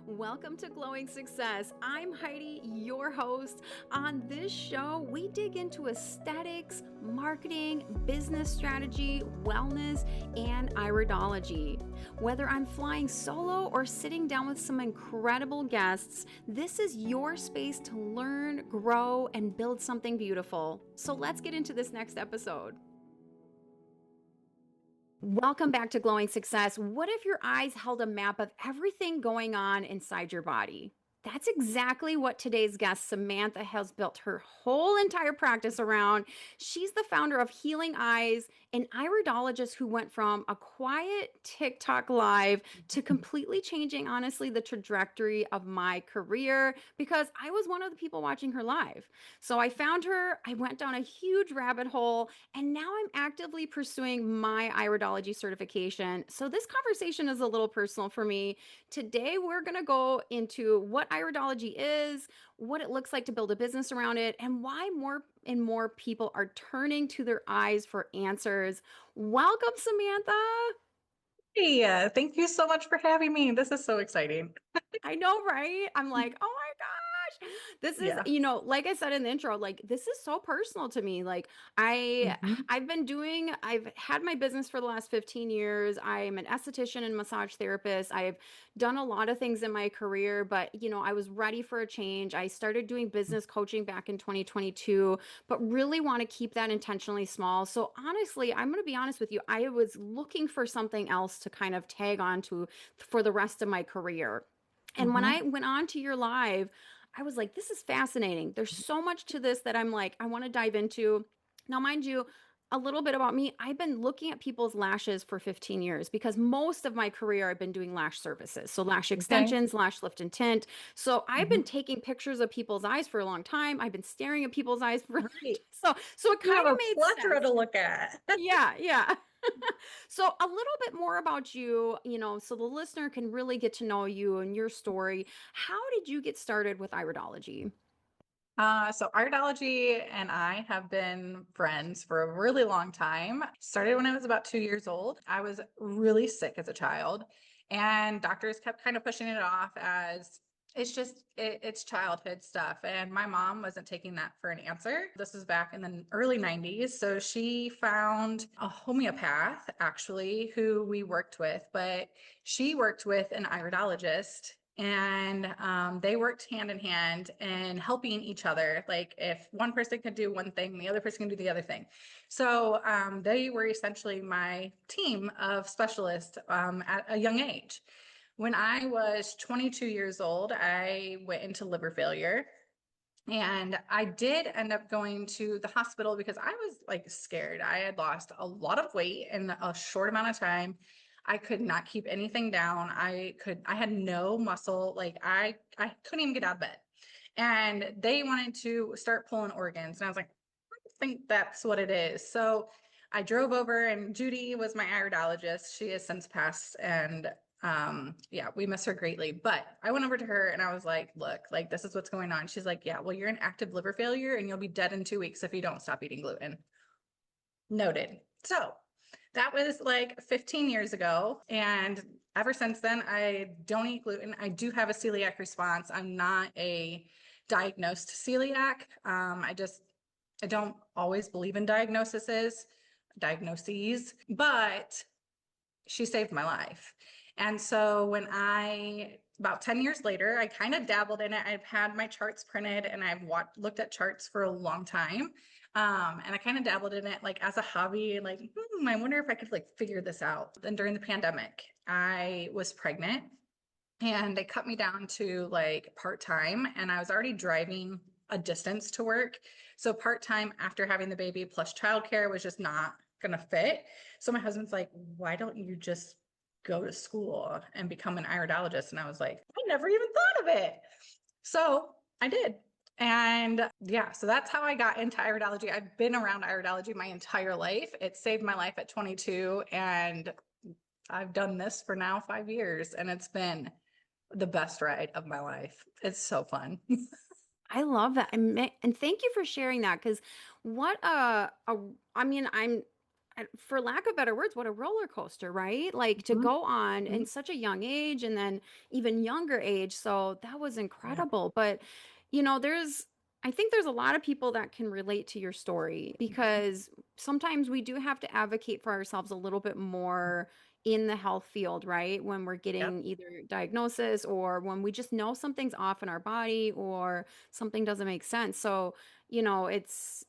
Welcome to Glowing Success. I'm Heidi, your host. On this show, we dig into aesthetics, marketing, business strategy, wellness, and iridology. Whether I'm flying solo or sitting down with some incredible guests, this is your space to learn, grow, and build something beautiful. So let's get into this next episode. Welcome back to Glowing Success. What if your eyes held a map of everything going on inside your body? That's exactly what today's guest, Samantha, has built her whole entire practice around. She's the founder of Healing Eyes, an iridologist who went from a quiet TikTok live to completely changing, honestly, the trajectory of my career because I was one of the people watching her live. So I found her, I went down a huge rabbit hole, and now I'm actively pursuing my iridology certification. So this conversation is a little personal for me. Today, we're going to go into what iridology is, what it looks like to build a business around it, and why more and more people are turning to their eyes for answers. Welcome, Samantha. Hey, thank you so much for having me. This is so exciting. I know, right? I'm like, oh my gosh. This is, Yeah. like I said in the intro, like this is so personal to me. Like Hmm. I've had my business for the last 15 years. I'm an esthetician and massage therapist. I've done a lot of things in my career, but I was ready for a change. I started doing business coaching back in 2022, but really want to keep that intentionally small. So honestly, I'm going to be honest with you. I was looking for something else to kind of tag on to for the rest of my career. And when Hmm. I went on to your live, I was like, this is fascinating. There's so much to this that I'm like, I want to dive into. Now, mind you, a little bit about me. I've been looking at people's lashes for 15 years because most of my career I've been doing lash services. So lash Okay. extensions, lash lift and tint. So I've been Hmm. taking pictures of people's eyes for a long time. I've been staring at people's eyes for a long Right. time. So it You kind have of a made plethora sense. to look at. Yeah, yeah. So a little bit more about you, so the listener can really get to know you and your story. How did you get started with iridology? So Iridology and I have been friends for a really long time. Started when I was about 2 years old. I was really sick as a child, and doctors kept kind of pushing it off as it's childhood stuff. And my mom wasn't taking that for an answer. This was back in the early 90s. So she found a homeopath actually who we worked with, but she worked with an iridologist, and they worked hand in hand and helping each other. Like if one person could do one thing, the other person can do the other thing. So they were essentially my team of specialists at a young age. When I was 22 years old, I went into liver failure. And I did end up going to the hospital because I was like scared. I had lost a lot of weight in a short amount of time. I could not keep anything down. I had no muscle. Like I couldn't even get out of bed. And they wanted to start pulling organs. And I was like, I don't think that's what it is. So I drove over, and Judy was my iridologist. She has since passed, and yeah, we miss her greatly. But I went over to her and I was like, look, like this is what's going on. She's like, yeah, well, you're in active liver failure and you'll be dead in 2 weeks if you don't stop eating gluten. Noted. So that was like 15 years ago. And ever since then, I don't eat gluten. I do have a celiac response. I'm not a diagnosed celiac. I don't always believe in diagnoses, but she saved my life. And so about 10 years later, I kind of dabbled in it. I've had my charts printed and looked at charts for a long time. And I kind of dabbled in it like as a hobby, like, I wonder if I could like figure this out. Then during the pandemic, I was pregnant, and they cut me down to like part-time, and I was already driving a distance to work. So part-time after having the baby plus childcare was just not gonna fit. So my husband's like, why don't you just go to school and become an iridologist? And I was like, I never even thought of it. So I did. And yeah, so that's how I got into iridology. I've been around iridology my entire life. It saved my life at 22, and I've done this for now 5 years, and it's been the best ride of my life. It's so fun. I love that. And thank you for sharing that because what I mean, for lack of better words, what a roller coaster, right? Like to Mhm, go on in mhm. such a young age and then even younger age. So that was Yeah. incredible. But, I think there's a lot of people that can relate to your story Mhm. because sometimes we do have to advocate for ourselves a little bit more in the health field, right? When we're Yep. getting either diagnosis or when we just know something's off in our body or something doesn't make sense. So, you know, it's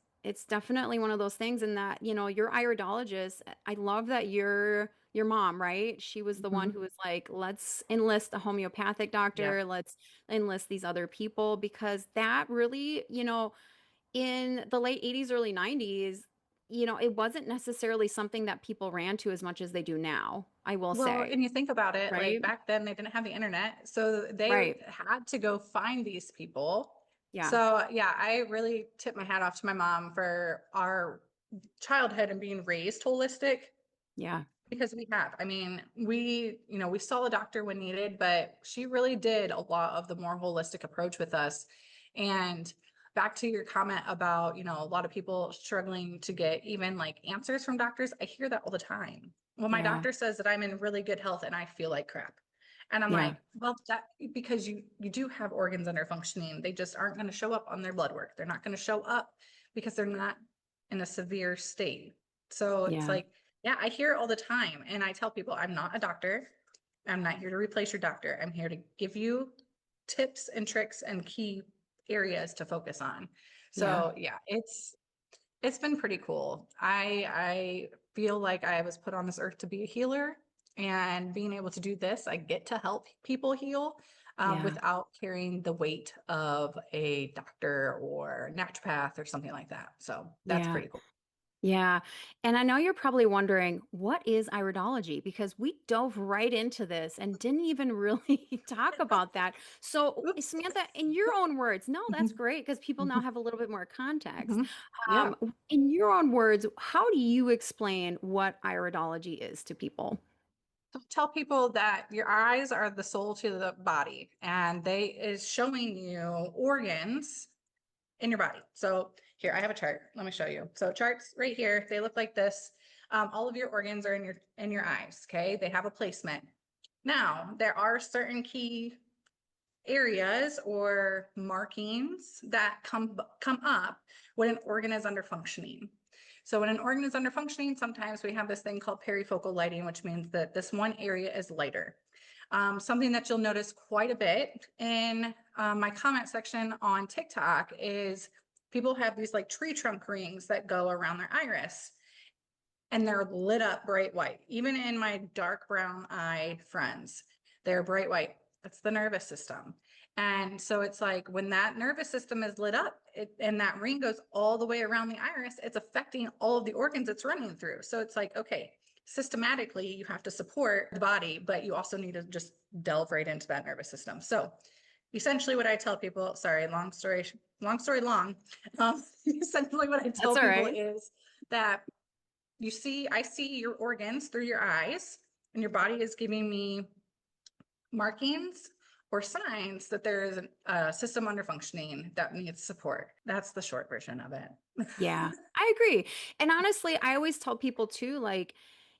definitely one of those things in that, your iridologist, I love that your mom, right? She was the one Mhm. who was like, let's enlist a homeopathic Yep. doctor, let's enlist these other people because that really, in the late 80s, early 90s, it wasn't necessarily something that people ran to as much as they do now, I will Well, say, and you think about it, like right? back then they didn't have the internet, so they Right. had to go find these people. Yeah. So, yeah, I really tip my hat off to my mom for our childhood and being raised holistic. Yeah. Because we have. I mean, we saw a doctor when needed, but she really did a lot of the more holistic approach with us. And back to your comment about, a lot of people struggling to get even like answers from doctors, I hear that all the time. Well, my Yeah. doctor says that I'm in really good health and I feel like crap. And I'm Yeah. like, well, that because you do have organs under functioning, they just aren't going to show up on their blood work. They're not going to show up because they're not in a severe state. So it's Yeah. like, yeah, I hear it all the time. And I tell people, I'm not a doctor. I'm not here to replace your doctor. I'm here to give you tips and tricks and key areas to focus on. Yeah. So yeah, it's been pretty cool. I feel like I was put on this earth to be a healer, and being able to do this, I get to help people heal Yeah. without carrying the weight of a doctor or naturopath or something like that. So that's Yeah. pretty cool. Yeah. And I know you're probably wondering, what is iridology? Because we dove right into this and didn't even really talk about that. So, Oops. Samantha, in your own words, no, that's Mhm, great because people now mhm, have a little bit more context. mhm. Yeah. In your own words, how do you explain what iridology is to people? So tell people that your eyes are the soul to the body, and they is showing you organs in your body. So here, I have a chart. Let me show you. So charts right here, they look like this. All of your organs are in your eyes. Okay, they have a placement. Now, there are certain key areas or markings that come up when an organ is under functioning. So when an organ is under functioning, sometimes we have this thing called perifocal lighting, which means that this one area is lighter. Something that you'll notice quite a bit in my comment section on TikTok is people have these like tree trunk rings that go around their iris and they're lit up bright white. Even in my dark brown eyed friends, they're bright white. That's the nervous system. And so it's like when that nervous system is lit up and that ring goes all the way around the iris, it's affecting all of the organs it's running through. So it's like, okay, systematically, you have to support the body, but you also need to just delve right into that nervous system. So essentially, what I tell people, sorry, long story long, essentially, what I That's tell all people right. is that I see your organs through your eyes, and your body is giving me markings or signs that there is a system under functioning that needs support. That's the short version of it. Yeah, I agree. And honestly, I always tell people too, like,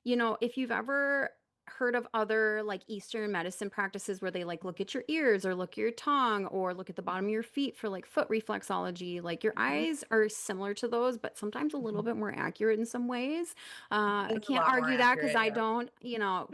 if you've ever heard of other like Eastern medicine practices where they like look at your ears or look at your tongue or look at the bottom of your feet for like foot reflexology, like your Mhm, eyes are similar to those, but sometimes a little mhm. bit more accurate in some ways. I It's a can't lot more argue that because accurate, I yeah. don't,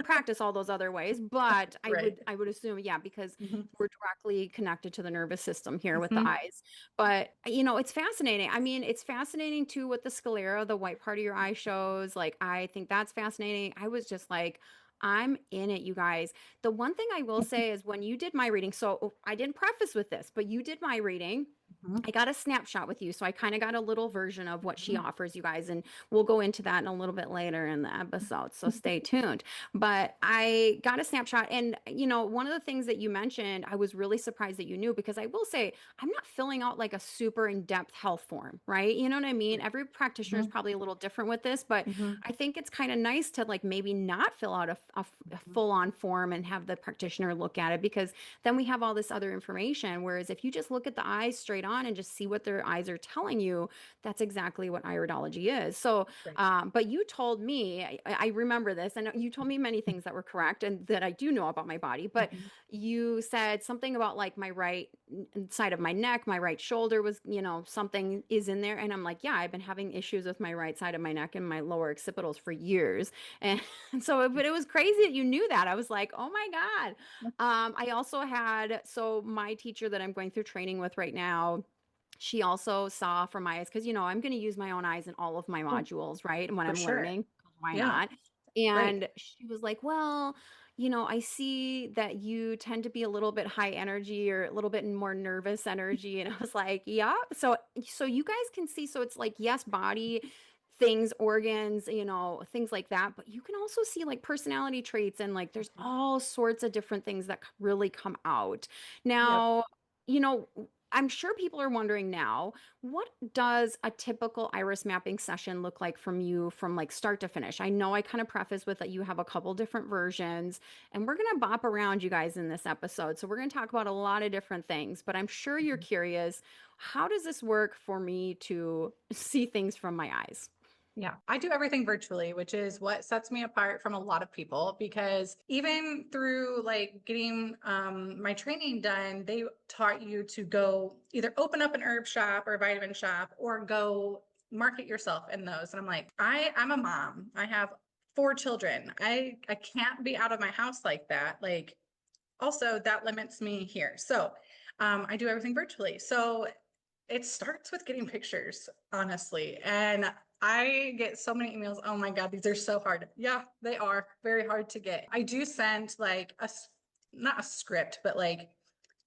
practice all those other ways, but I Right. would I would assume, yeah, because Mhm, we're directly connected to the nervous system here with the mhm, eyes. But, it's fascinating. I mean, it's fascinating too what the sclera, the white part of your eye shows. Like, I think that's fascinating. I was just like, I'm in it, you guys. The one thing I will say is when you did my reading, so I didn't preface with this, but you did my reading. mhm, I got a snapshot with you, so I kind of got a little version of what she mhm. offers you guys, and we'll go into that in a little bit later in the episode, so stay tuned. But I got a snapshot, and one of the things that you mentioned, I was really surprised that you knew because I will say I'm not filling out like a super in-depth health form, right? You know what I mean? Every practitioner is Mhm, probably a little different with this, but mhm, I think it's kind of nice to like maybe not fill out a mhm. full-on form and have the practitioner look at it because then we have all this other information. Whereas if you just look at the eyes straight on and just see what their eyes are telling you, that's exactly what iridology is. So, Right. but you told me, I remember this, and you told me many things that were correct and that I do know about my body, but Mhm. you said something about like my right side of my neck, my right shoulder was, something is in there. And I'm like, yeah, I've been having issues with my right side of my neck and my lower occipitals for years. And so, but it was crazy that you knew that. I was like, oh my God. I also had, so my teacher that I'm going through training with right now, she also saw from my eyes, because I'm going to use my own eyes in all of my Oh, modules, right? And when for I'm sure. learning, why Yeah. not? Right. And she was like, well, I see that you tend to be a little bit high energy or a little bit more nervous energy. And I was like, yeah. So you guys can see, so it's like, yes, body things, organs, things like that, but you can also see like personality traits and like there's Mhm. all sorts of different things that really come out. Yep. Now, you know, I'm sure people are wondering now, what does a typical iris mapping session look like from you from like start to finish? I know I kind of preface with that you have a couple different versions, and we're going to bop around you guys in this episode. So we're going to talk about a lot of different things, but I'm sure you're Mhm. curious, how does this work for me to see things from my eyes? Yeah, I do everything virtually, which is what sets me apart from a lot of people because even through like getting my training done, they taught you to go either open up an herb shop or a vitamin shop or go market yourself in those. And I'm like, I'm a mom. I have 4 children. I can't be out of my house like that. Like also that limits me here. So I do everything virtually. So it starts with getting pictures, honestly. And I get so many emails. Oh my God, these are so hard. Yeah, they are very hard to get. I do send like not a script, but like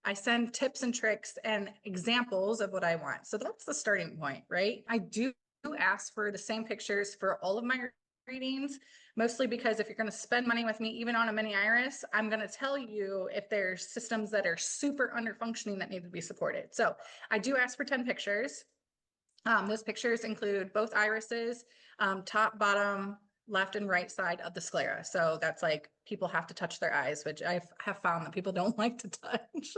I send tips and tricks and examples of what I want. So that's the starting point, right? I do ask for the same pictures for all of my readings, mostly because if you're going to spend money with me, even on a mini iris, I'm going to tell you if there's systems that are super under functioning that need to be supported. So I do ask for 10 pictures. Those pictures include both irises, top, bottom, left, and right side of the sclera. So that's like people have to touch their eyes, which I have found that people don't like to touch.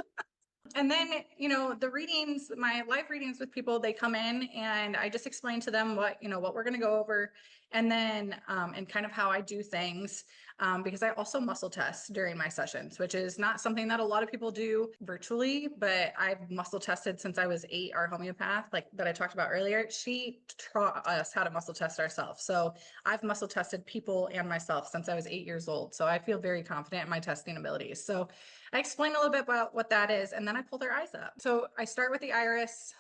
And then, the readings, my live readings with people, they come in and I just explain to them what we're going to go over and then, and kind of how I do things. Because I also muscle test during my sessions, which is not something that a lot of people do virtually, but I've muscle tested since I was 8. Our homeopath, like that I talked about earlier, she taught us how to muscle test ourselves. So I've muscle tested people and myself since I was 8 years old. So I feel very confident in my testing abilities. So I explain a little bit about what that is, and then I pull their eyes up. So I start with the iris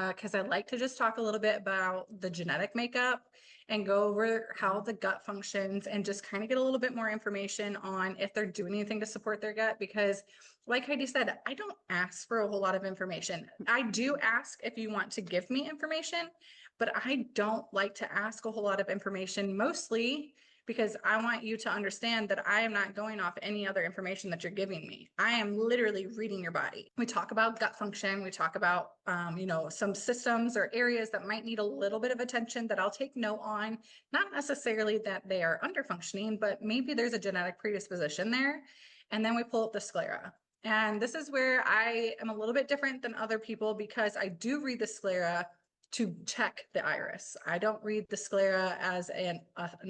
because I like to just talk a little bit about the genetic makeup and go over how the gut functions and just kind of get a little bit more information on if they're doing anything to support their gut. Because, like Heidi said, I don't ask for a whole lot of information. I do ask if you want to give me information, but I don't like to ask a whole lot of information, mostly because I want you to understand that I am not going off any other information that you're giving me. I am literally reading your body. We talk about gut function. We talk about, some systems or areas that might need a little bit of attention that I'll take note on. Not necessarily that they are under functioning, but maybe there's a genetic predisposition there. And then we pull up the sclera. And this is where I am a little bit different than other people because I do read the sclera to check the iris. I don't read the sclera as an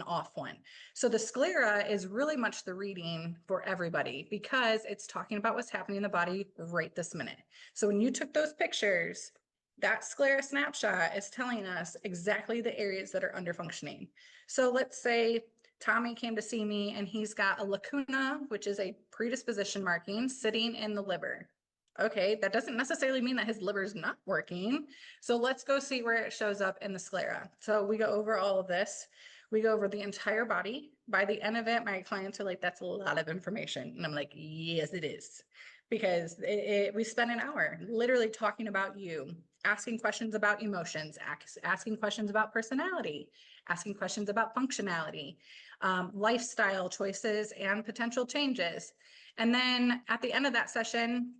off one. So the sclera is really much the reading for everybody because it's talking about what's happening in the body right this minute. So when you took those pictures, that sclera snapshot is telling us exactly the areas that are under functioning. So let's say Tommy came to see me and he's got a lacuna, which is a predisposition marking sitting in the liver. Okay, that doesn't necessarily mean that his liver's not working. So let's go see where it shows up in the sclera. So we go over all of this. We go over the entire body. By the end of it, my clients are like, that's a lot of information. And I'm like, yes, it is. Because we spend an hour literally talking about you, asking questions about emotions, asking questions about personality, asking questions about functionality, lifestyle choices, and potential changes. And then at the end of that session,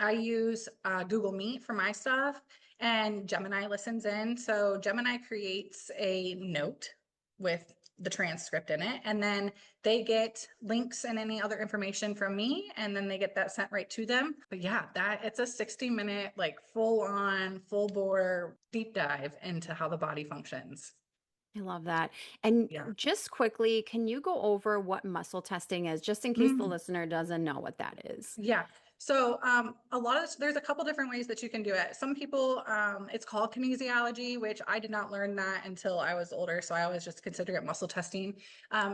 I use Google Meet for my stuff and Gemini listens in. So Gemini creates a note with the transcript in it. And then they get links and any other information from me, and then they get that sent right to them. But yeah, that it's a 60-minute, like full on, full bore deep dive into how the body functions. I love that. And Yeah. just quickly, can you go over what muscle testing is, just in case the Mm. listener doesn't know what that is? Yeah. So a lot of there's a couple different ways that you can do it. Some people, it's called kinesiology, which I did not learn that until I was older. So I always just consider it muscle testing.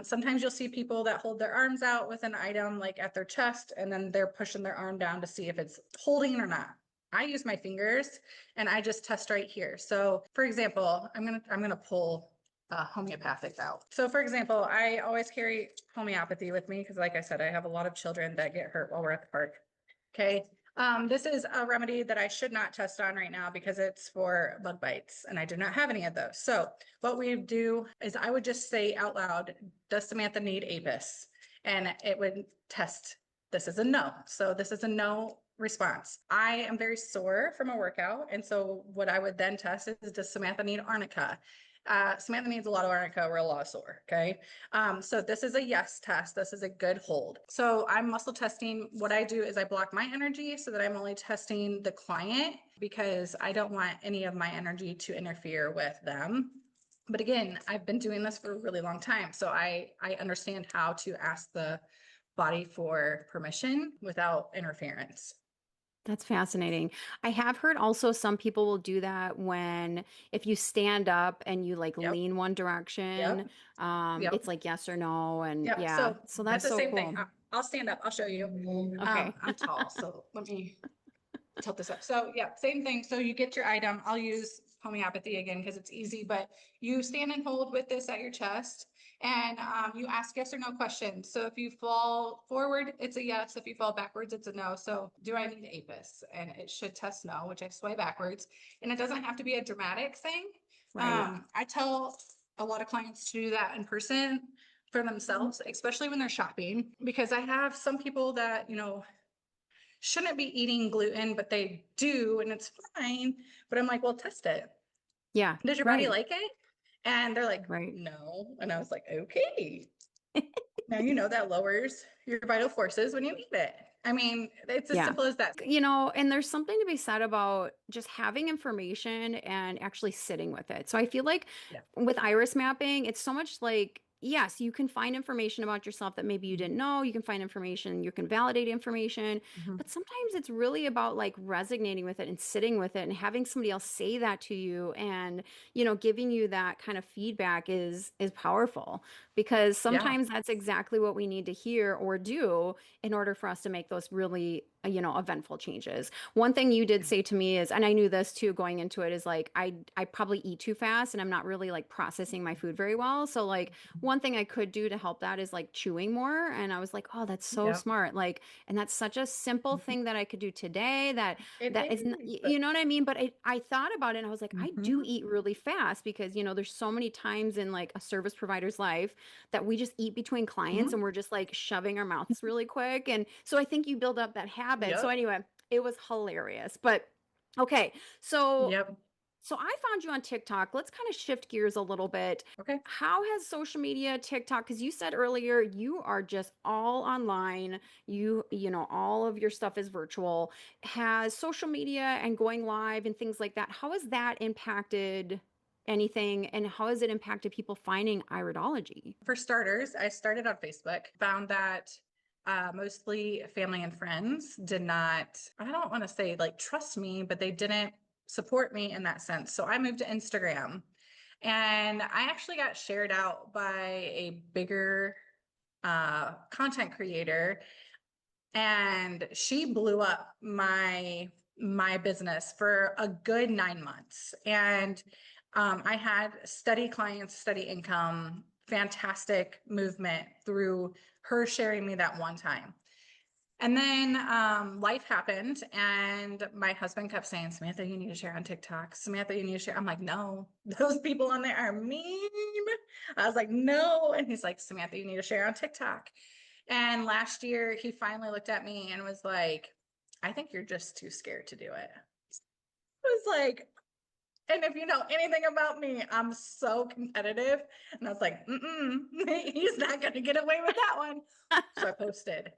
Sometimes you'll see people that hold their arms out with an item like at their chest, and then they're pushing their arm down to see if it's holding or not. I use my fingers and I just test right here. So for example, I'm gonna pull homeopathic out. So for example, I always carry homeopathy with me because like I said, I have a lot of children that get hurt while we're at the park. Okay. This is a remedy that I should not test on right now because it's for bug bites and I do not have any of those. So what we do is I would just say out loud, does Samantha need Apis? And it would test. This is a no. So this is a no response. I am very sore from a workout. And so what I would then test is, does Samantha need arnica? Samantha needs a lot of arnica. We're a lot sore. Okay. So this is a yes test. This is a good hold. So I'm muscle testing. What I do is I block my energy so that I'm only testing the client because I don't want any of my energy to interfere with them. But again, I've been doing this for a really long time. So I understand how to ask the body for permission without interference. That's fascinating. I have heard also some people will do that if you stand up and you like Yep. lean one direction, Yep. Yep. it's like yes or no. And Yeah, yeah, so so that's that's the so same thing. cool. I'll stand up. I'll show you. Okay. I'm tall, so let me tilt this up. So yeah, same thing. So you get your item. I'll use homeopathy again because it's easy, but you stand and hold with this at your chest and you ask yes or no questions. So if you fall forward, it's a yes. If you fall backwards, it's a no. So do I need APIS? And it should test no, which I sway backwards. And it doesn't have to be a dramatic thing. Right. I tell a lot of clients to do that in person for themselves, especially when they're shopping, because I have some people that, shouldn't be eating gluten, but they do, and it's fine. But I'm like, well, test it. Yeah. Does your body Right. like it? And they're like, Right. no. And I was like, okay. Now you know that lowers your vital forces when you eat it. I mean, it's as Yeah. simple as that. And there's something to be said about just having information and actually sitting with it. So I feel like Yeah. with iris mapping, it's so much like, yes, you can find information about yourself that maybe you didn't know. You can find information, you can validate information, Mhm. but sometimes it's really about like resonating with it and sitting with it and having somebody else say that to you and, giving you that kind of feedback is powerful because Yeah. sometimes that's exactly what we need to hear or do in order for us to make those really eventful changes. One thing you did say to me is, and I knew this too going into it, is like I probably eat too fast and I'm not really like processing my food very well. So like one thing I could do to help that is like chewing more. And I was like, oh, that's so Yep. smart. Like, and that's such a simple thing that I could do today It that is, is. you know what I mean? But I thought about it and I was like, I do Mhm. eat really fast because, there's so many times in like a service provider's life that we just eat between clients Mhm. and we're just like shoving our mouths really quick. And so I think you build up that habit. So Yep. anyway, it was hilarious. But okay, so Yep. so I found you on TikTok. Let's kind of shift gears a little bit. Okay. How has social media, TikTok, because you said earlier you are just all online. All of your stuff is virtual. Has social media and going live and things like that, how has that impacted anything and how has it impacted people finding iridology? For starters, I started on Facebook, found that mostly family and friends did not, I don't want to say like trust me, but they didn't support me in that sense. So I moved to Instagram and I actually got shared out by a bigger content creator and she blew up my business for a good 9 months. And I had steady clients, steady income, fantastic movement through her sharing me that one time. And then life happened, and my husband kept saying, Samantha, you need to share on TikTok. Samantha, you need to share. I'm like, no, those people on there are mean. I was like, no. And he's like, Samantha, you need to share on TikTok. And last year, he finally looked at me and was like, I think you're just too scared to do it. I was like, And if you know anything about me, I'm so competitive. And I was like, he's not going to get away with that one. So I posted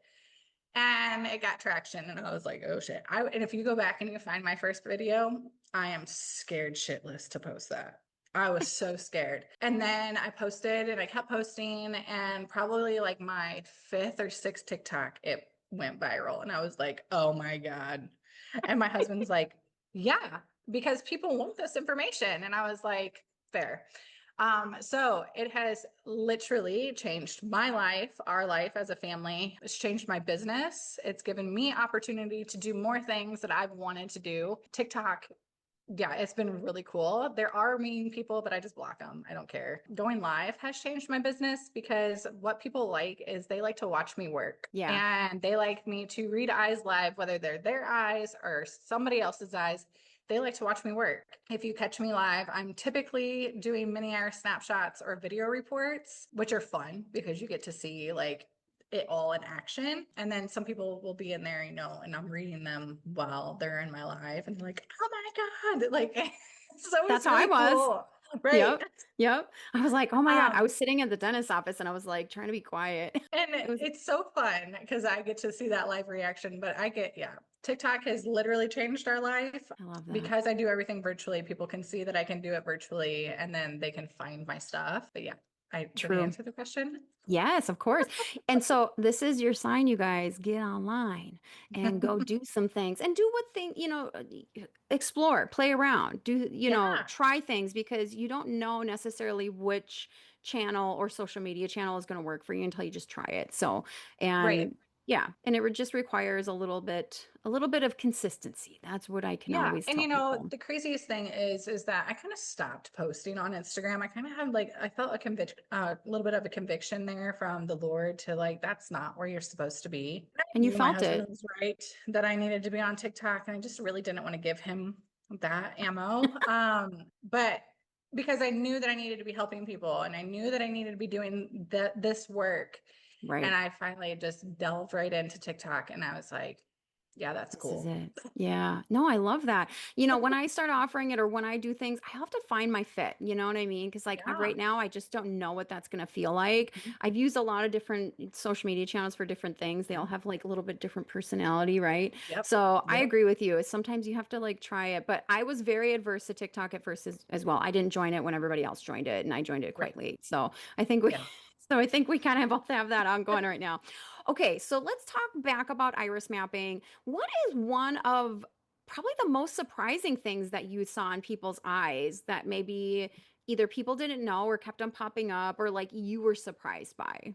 and it got traction. And I was like, oh shit. And if you go back and you find my first video, I am scared shitless to post that. I was so scared. And then I posted and I kept posting. And probably like my fifth or sixth TikTok, it went viral. And I was like, oh my God. And my husband's like, yeah, because people want this information. And I was like, fair. So it has literally changed my life, our life as a family. It's changed my business. It's given me opportunity to do more things that I've wanted to do. TikTok, yeah, it's been really cool. There are mean people, but I just block them. I don't care. Going live has changed my business because what people like is they like to watch me work Yeah. and they like me to read eyes live, whether they're their eyes or somebody else's eyes. They like to watch me work. If you catch me live, I'm typically doing mini air snapshots or video reports, which are fun because you get to see like it all in action. And then some people will be in there, and I'm reading them while they're in my live and like, oh my God, like so That's it's how I really was. cool. Right. Yep. Yep. I was like, oh my God. I Um, was sitting in the dentist's office and I was like trying to be quiet. and It was, it's so fun because I get to see that live reaction, but yeah, TikTok has literally changed our life I love that. because I do everything virtually. People can see that I can do it virtually and then they can find my stuff. But yeah, did I True. answer the question? Yes, of course. And so this is your sign, you guys, get online and go do some things and do what thing, explore, play around, do, Yeah, try things because you don't know necessarily which channel or social media channel is going to work for you until you just try it. So, right. and yeah, and it just requires a little bit of consistency. That's what I can Yeah. always And tell people. the craziest thing is that I kind of stopped posting on Instagram. I kind of had like I felt a conviction a little bit of a conviction there from the Lord to like that's not where you're supposed to be. I And you knew my felt husband it. was right that I needed to be on TikTok and I just really didn't want to give him that ammo. But because I knew that I needed to be helping people and I knew that I needed to be doing this work. And Right. I finally just delved right into TikTok and I was like, yeah, that's This is cool. it. Yeah. No, I love that. When I start offering it or when I do things, I have to find my fit. You know what I mean? Because like Yeah. right now, I just don't know what that's going to feel like. Mhm. I've used a lot of different social media channels for different things. They all Mhm. have like a little bit different personality, right? Yep. So I Yep. agree with you. Sometimes you have to like try it. But I was very adverse to TikTok at first as well. I didn't join it when everybody else joined it, and I joined it Right. quite late. So I think we. Yeah. So I think we kind of both have that ongoing right now. Okay, so let's talk back about iris mapping. What is one of probably the most surprising things that you saw in people's eyes that maybe either people didn't know or kept on popping up or like you were surprised by?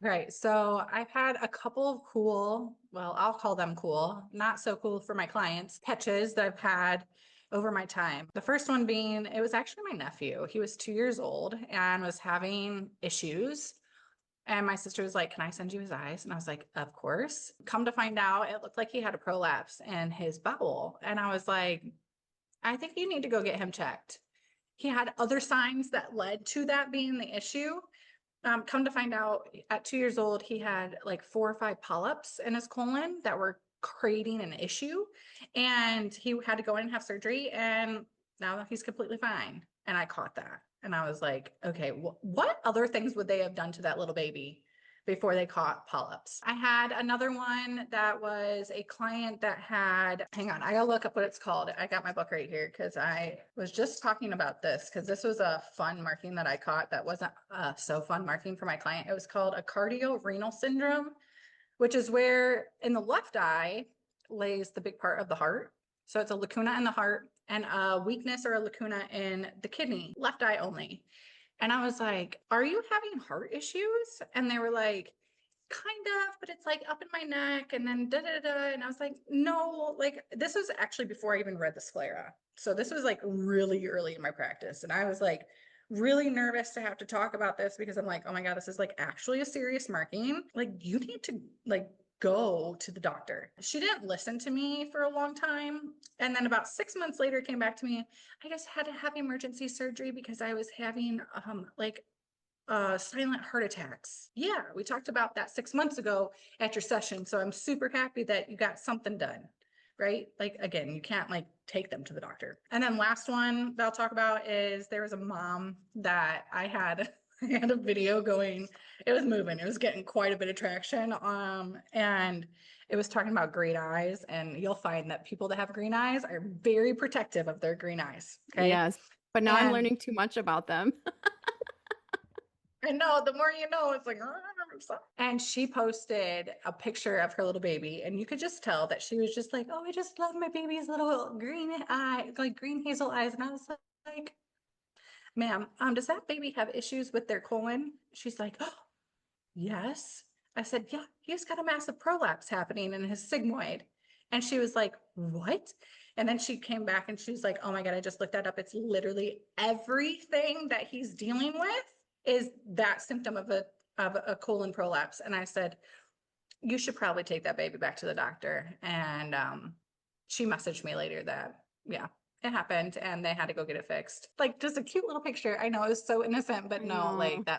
Right. So I've had a couple of cool, well, I'll call them cool, not so cool for my clients, catches that I've had over my time. The first one being, it was actually my nephew. He was 2 years old and was having issues. And my sister was like, can I send you his eyes? And I was like, of course. Come to find out, it looked like he had a prolapse in his bowel. And I was like, I think you need to go get him checked. He had other signs that led to that being the issue. Come to find out, at 2 years old, he had like 4 or 5 polyps in his colon that were creating an issue. And he had to go in and have surgery. And now he's completely fine. And I caught that. And I was like, okay, what other things would they have done to that little baby before they caught polyps? I had another one that was a client that had, hang on, I gotta look up what it's called. I got my book right here because I was just talking about this because this was a fun marking that I caught that wasn't so fun marking for my client. It was called a cardiorenal syndrome, which is where in the left eye lays the big part of the heart. So it's a lacuna in the heart and a weakness or a lacuna in the kidney, left eye only. And I was like, are you having heart issues? And they were like, kind of, but it's like up in my neck and then da da da. And I was like, no, like this was actually before I even read the sclera. So this was like really early in my practice. And I was like really nervous to have to talk about this because I'm like, oh my God, this is like actually a serious marking. Like you need to like go to the doctor. She didn't listen to me for a long time. And then about 6 months later came back to me. I just had to have emergency surgery because I was having like silent heart attacks. Yeah, we talked about that 6 months ago at your session. So I'm super happy that you got something done, right? Like, again, you can't like take them to the doctor. And then last one that I'll talk about is there was a mom that I had I had a video going, it was moving, it was getting quite a bit of traction. And it was talking about green eyes, and you'll find that people that have green eyes are very protective of their green eyes. Okay. Yes. But now I'm And learning too much about them. I know the more you know, it's like, and she posted a picture of her little baby, and you could just tell that she was just like, oh, I just love my baby's little green eye, like green hazel eyes. And I was like, ma'am, does that baby have issues with their colon? She's like, oh, yes. I said, yeah, he's got a massive prolapse happening in his sigmoid. And she was like, what? And then she came back and she's like, oh my God, I just looked that up. It's literally everything that he's dealing with is that symptom of a colon prolapse. And I said, you should probably take that baby back to the doctor. And she messaged me later that, yeah, it happened and they had to go get it fixed. Like just a cute little picture. I know it was so innocent, but I no, like know.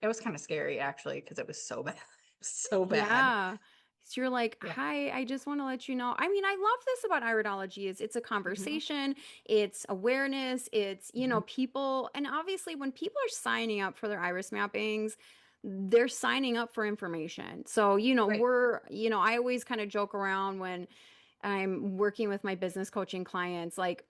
it was kind of scary actually because it was so bad. So bad. Yeah. So you're like, Yeah. hi, I just want to let you know. I mean, I love this about iridology is it's a Mhm. conversation, it's awareness, it's, Mhm. people, and obviously when people are signing up for their iris mappings, they're signing up for information. So, Right. I always kind of joke around when I'm working with my business coaching clients, like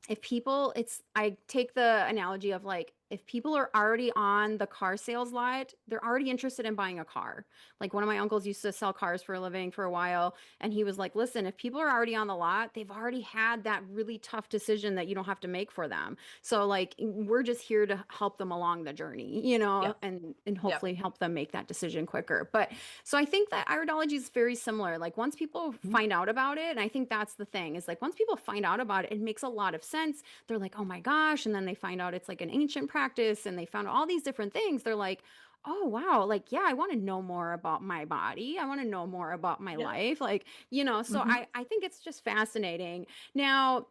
if people it's I take the analogy of like if people are already on the car sales lot, they're already interested in buying a car. Like one of my uncles used to sell cars for a living for a while, and he was like, listen, if people are already on the lot, they've already had that really tough decision that you don't have to make for them. So like we're just here to help them along the journey, Yep. and Yep. hopefully help them make that decision quicker. But so I think that iridology is very similar. Like once people Mhm. find out about it, and I think that's the thing, is like once people find out about it, it makes a lot of sense. They're like, oh my gosh. And then they find out it's like an ancient practice and they found all these different things. They're like, oh wow, like yeah, I want to know more about my body. I want to know more about my Yep. life. Like, so Mhm. I think it's just fascinating. Now,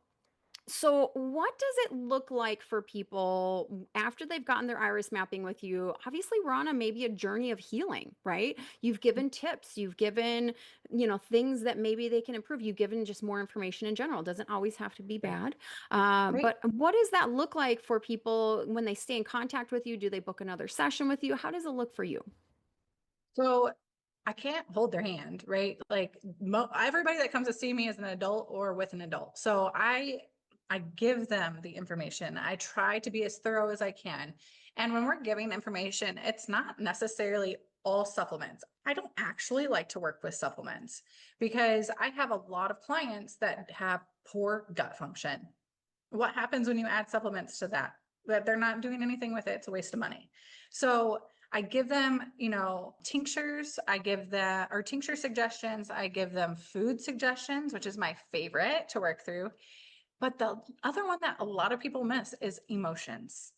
so, what does it look like for people after they've gotten their iris mapping with you? Obviously, we're on maybe a journey of healing, right? You've given tips, you've given, things that maybe they can improve. You've given just more information in general. It doesn't always have to be Right. bad. Right. But what does that look like for people when they stay in contact with you? Do they book another session with you? How does it look for you? So I can't hold their hand, right? Like everybody that comes to see me is an adult or with an adult. So I give them the information. I try to be as thorough as I can. And when we're giving information, it's not necessarily all supplements. I don't actually like to work with supplements because I have a lot of clients that have poor gut function. What happens when you add supplements to that? That they're not doing anything with it. It's a waste of money. So I give them, tinctures. I give them, or tincture suggestions. I give them food suggestions, which is my favorite to work through. But the other one that a lot of people miss is emotions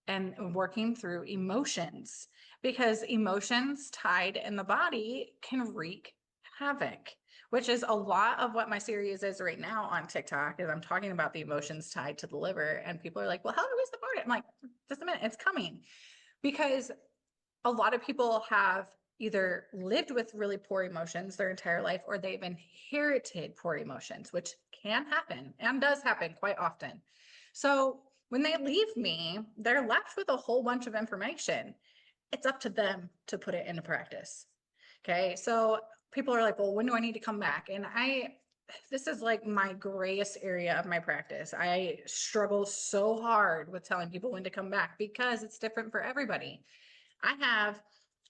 and working through emotions, because emotions tied in the body can wreak havoc, which is a lot of what my series is right now on TikTok. Is I'm talking about the emotions tied to the liver, and people are like, well, how do we support it? I'm like, just a minute, it's coming. Because a lot of people have either lived with really poor emotions their entire life, or they've inherited poor emotions, which can happen and does happen quite often. So when they leave me, they're left with a whole bunch of information. It's up to them to put it into practice. Okay. So people are like, well, when do I need to come back? And this is like my grayest area of my practice. I struggle so hard with telling people when to come back because it's different for everybody. I have,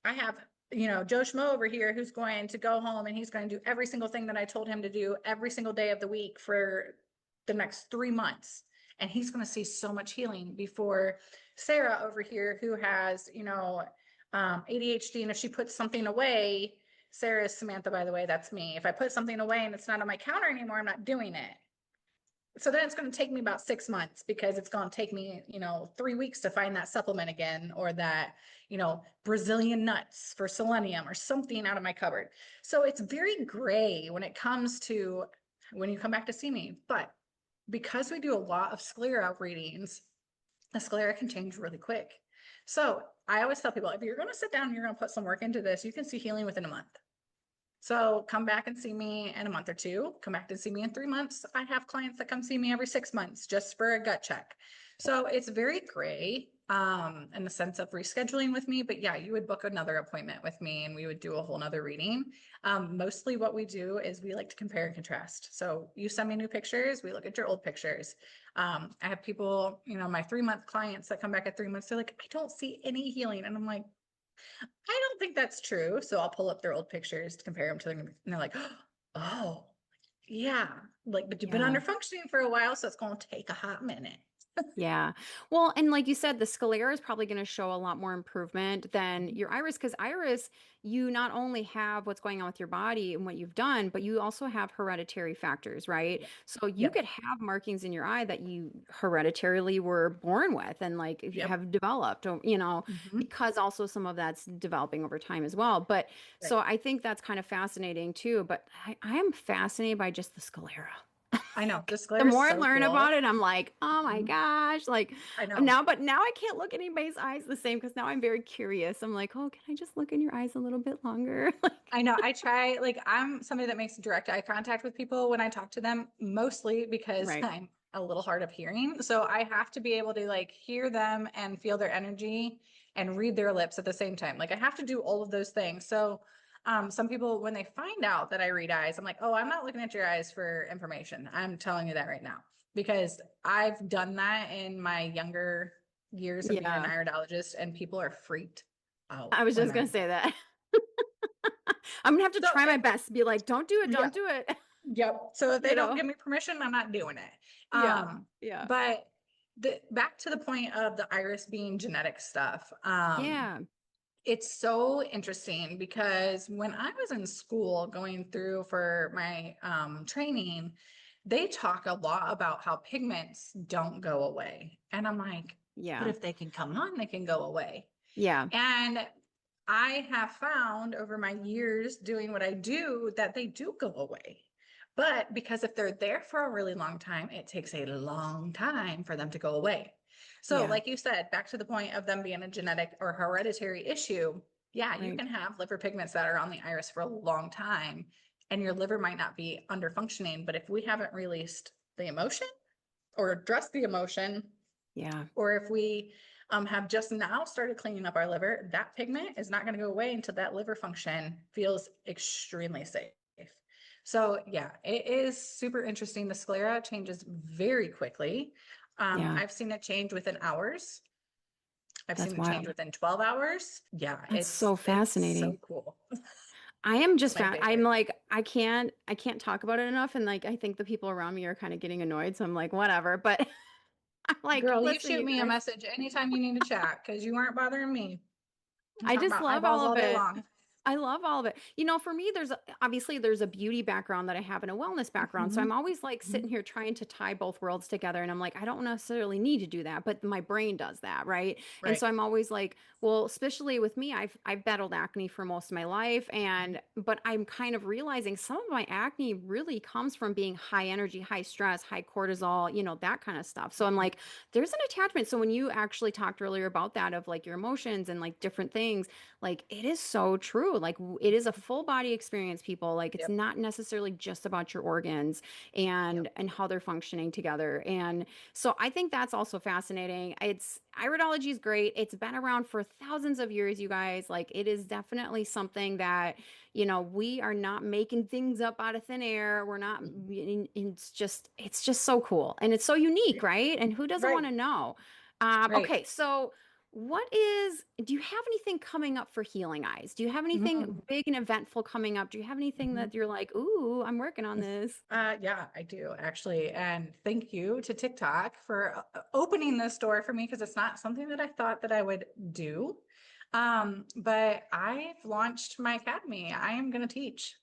I have, Joe Schmo over here who's going to go home and he's going to do every single thing that I told him to do every single day of the week for the next 3 months. And he's going to see so much healing before Sarah over here, who has, ADHD. And if she puts something away, Sarah is Samantha, by the way, that's me. If I put something away and it's not on my counter anymore, I'm not doing it. So then it's going to take me about 6 months because it's going to take me, 3 weeks to find that supplement again, or that, Brazilian nuts for selenium or something out of my cupboard. So it's very gray when it comes to when you come back to see me. But because we do a lot of sclera readings, the sclera can change really quick. So I always tell people, if you're going to sit down and you're going to put some work into this, you can see healing within a month. So come back and see me in a month or two. Come back and see me in 3 months. I have clients that come see me every 6 months just for a gut check. So it's very gray in the sense of rescheduling with me. But yeah, you would book another appointment with me and we would do a whole nother reading. Mostly what we do is we like to compare and contrast. So you send me new pictures, we look at your old pictures. I have people, my 3 month clients that come back at 3 months, they're like, I don't see any healing. And I'm like, I don't think that's true. So I'll pull up their old pictures to compare them to them. And they're like, oh, yeah. Like, but you've been Yeah. under functioning for a while. So it's going to take a hot minute. Yeah. Well, and like you said, the sclera is probably going to show a lot more improvement than Mhm. your iris because iris, you not only have what's going on with your body and what you've done, but you also have hereditary factors, right? Yep. So you Yep. could have markings in your eye that you hereditarily were born with and like if you Yep. have developed, Mhm. because also some of that's developing over time as well. But Right. so I think that's kind of fascinating too. But I am fascinated by just the sclera. I know the The sclera is more I so learn about cool. it, I'm like, oh my Mhm. gosh, like I know. but now I can't look anybody's eyes the same because now I'm very curious. I'm like, oh, can I just look in your eyes a little bit longer? Like, I know. I try, like, I'm somebody that makes direct eye contact with people when I talk to them, mostly because right. I'm a little hard of hearing. So I have to be able to like hear them and feel their energy and read their lips at the same time. Like I have to do all of those things. So some people, when they find out that I read eyes, I'm like, oh, I'm not looking at your eyes for information. I'm telling you that right now because I've done that in my younger years of being an Yeah. iridologist, and people are freaked out I was when just I gonna do say it. that. I'm gonna have to So try my if best to be like, don't do it, yeah, don't do it. yep. So if they You don't know? give me permission, I'm not doing it. Yeah. Yeah. But back to the point of the iris being genetic stuff. Yeah. It's so interesting because when I was in school going through for my training, they talk a lot about how pigments don't go away. And I'm like, but Yeah. if they can come on, they can go away. Yeah. And I have found over my years doing what I do that they do go away. But because if they're there for a really long time, it takes a long time for them to go away. So, Yeah. like you said, back to the point of them being a genetic or hereditary issue, yeah, you Right. can have liver pigments that are on the iris for a long time, and your liver might not be under functioning. But if we haven't released the emotion or addressed the emotion, Yeah. or if we have just now started cleaning up our liver, that pigment is not going to go away until that liver function feels extremely safe. So yeah, it is super interesting. The sclera changes very quickly. Yeah. I've seen it change within hours. I've That's seen it change wild. within 12 hours. Yeah, That's it's so it's so fascinating. cool. I am It's just my I'm favorite. like I can't talk about it enough and like I think the people around me are kind of getting annoyed so I'm like whatever but I'm like Girl, you listen shoot you me a guys message anytime you need to chat because you aren't bothering me. I'm I talking just about love eyeballs all all of day it. long. I love all of it. For me, obviously there's a beauty background that I have and a wellness background. So Mhm, I'm always like mhm. sitting here trying to tie both worlds together. And I'm like, I don't necessarily need to do that, but my brain does that, right? And Right. so I'm always like, well, especially with me, I've battled acne for most of my life. Mhm. But I'm kind of realizing some of my acne really comes from being high energy, high stress, high cortisol, that kind of stuff. So I'm Mhm. like, there's an attachment. So when you actually talked earlier about that of like your emotions and like different things, like it is so true. Like it is a full body experience, people. Like it's Yep. not necessarily just about your organs Yep. and how they're functioning together. And so I think that's also fascinating. It's iridology is great. It's been around for thousands of years, you guys. Like it is definitely something that, we are not making things up out of thin air. We're not Mhm. it's just so cool. And it's so unique, Yep. right? And who doesn't want Right. to know? Right. Okay, so do you have anything coming up for Healing Eyes? Do you have anything Mhm. big and eventful coming up? Do you have anything Mhm. that you're like, ooh, I'm working on this? Yeah, I do actually. And thank you to TikTok for opening this door for me because it's not something that I thought that I would do. But I've launched my academy. I am going to teach.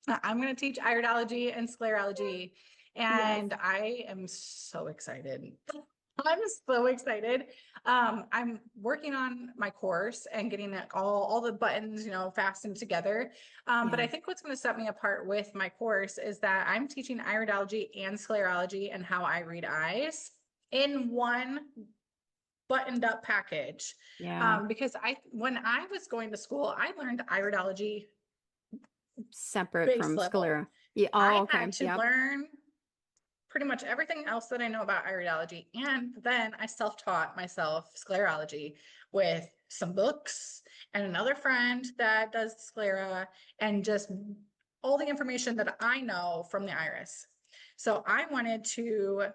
I'm going to teach iridology and sclerology. Yes. And I am so excited. I'm so excited. I'm working on my course and getting it all the buttons, fastened together. But Yeah. I think what's going to set me apart with my course is that I'm teaching iridology and sclerology and how I read eyes in one buttoned up package. Yeah. Because when I was going to school, I learned iridology separate base from level. sclera. Yeah. Oh, I had okay. to Yep. learn pretty much everything else that I know about iridology. And then I self-taught myself sclerology with some books and another friend that does sclera and just all the information that I know from the iris. So I wanted to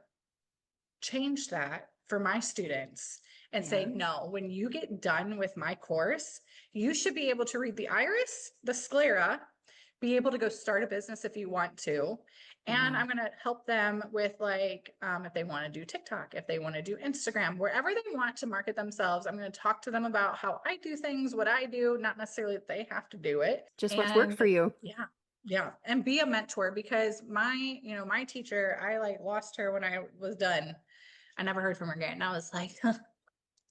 change that for my students and say, Yeah. no, when you get done with my course, you should be able to read the iris, the sclera, be able to go start a business if you want to. And Yeah. I'm going to help them with like, if they want to do TikTok, if they want to do Instagram, wherever they want to market themselves, I'm going to talk to them about how I do things, what I do, not necessarily that they have to do it. Just what's worked And for you. yeah, yeah. And be a mentor because my teacher, I like lost her when I was done. I never heard from her again. And I was like, I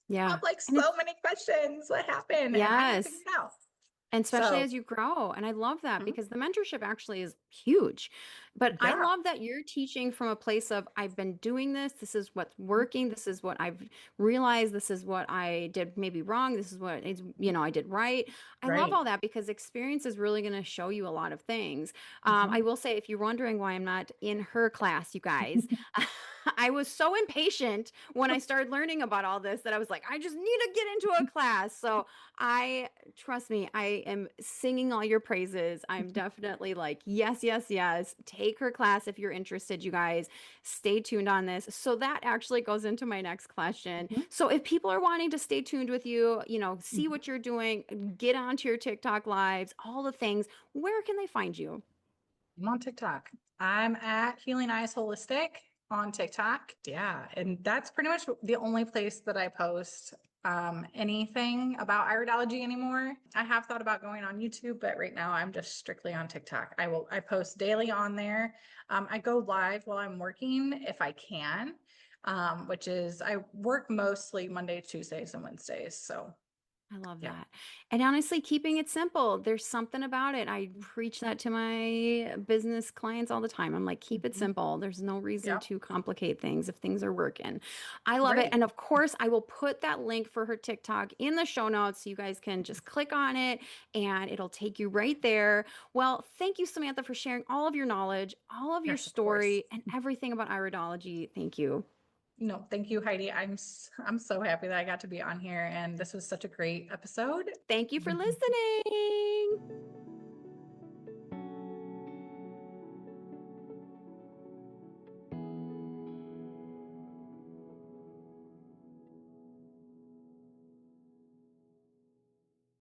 Yeah. have like And it's so many questions. What happened? And I didn't figure yes. it out. And especially So, as you grow. And I love that mhm, because the mentorship actually is huge. But I yeah, love that you're teaching from a place of I've been doing this. This is what's working. This is what I've realized. This is what I did maybe wrong. This is what is, I did right. I love right. all that because experience is really going to show you a lot of things. I Mhm. will say, if you're wondering why I'm not in her class, you guys, I was so impatient when I started learning about all this that I was like, I just need to get into a class. So I trust me, I am singing all your praises. I'm definitely like, yes, yes, yes. Take her class if you're interested, you guys. Stay tuned on this. So that actually goes into my next question. Mhm. So if people are wanting to stay tuned with you, see Mhm. what you're doing, get onto your TikTok lives, all the things, where can they find you? I'm on TikTok. I'm at Healing Eyes Holistic on TikTok. Yeah. And that's pretty much the only place that I post anything about iridology anymore. I have thought about going on YouTube, but right now I'm just strictly on TikTok. I post daily on there. I go live while I'm working if I can, which is I work mostly Monday, Tuesdays, and Wednesdays. So I love yeah. that. And honestly, keeping it simple. There's something about it. I preach that to my business clients all the time. I'm like, keep it Mhm. simple. There's no reason Yeah. to complicate things if things are working. I love it. Right. And of course, I will put that link for her TikTok in the show notes so you guys can just click on it and it'll take you right there. Well, thank you, Samantha, for sharing all of your knowledge, all of your Yes, of course. story, and everything about iridology. Thank you. No, thank you, Heidi. I'm so happy that I got to be on here, and this was such a great episode. Thank you for listening.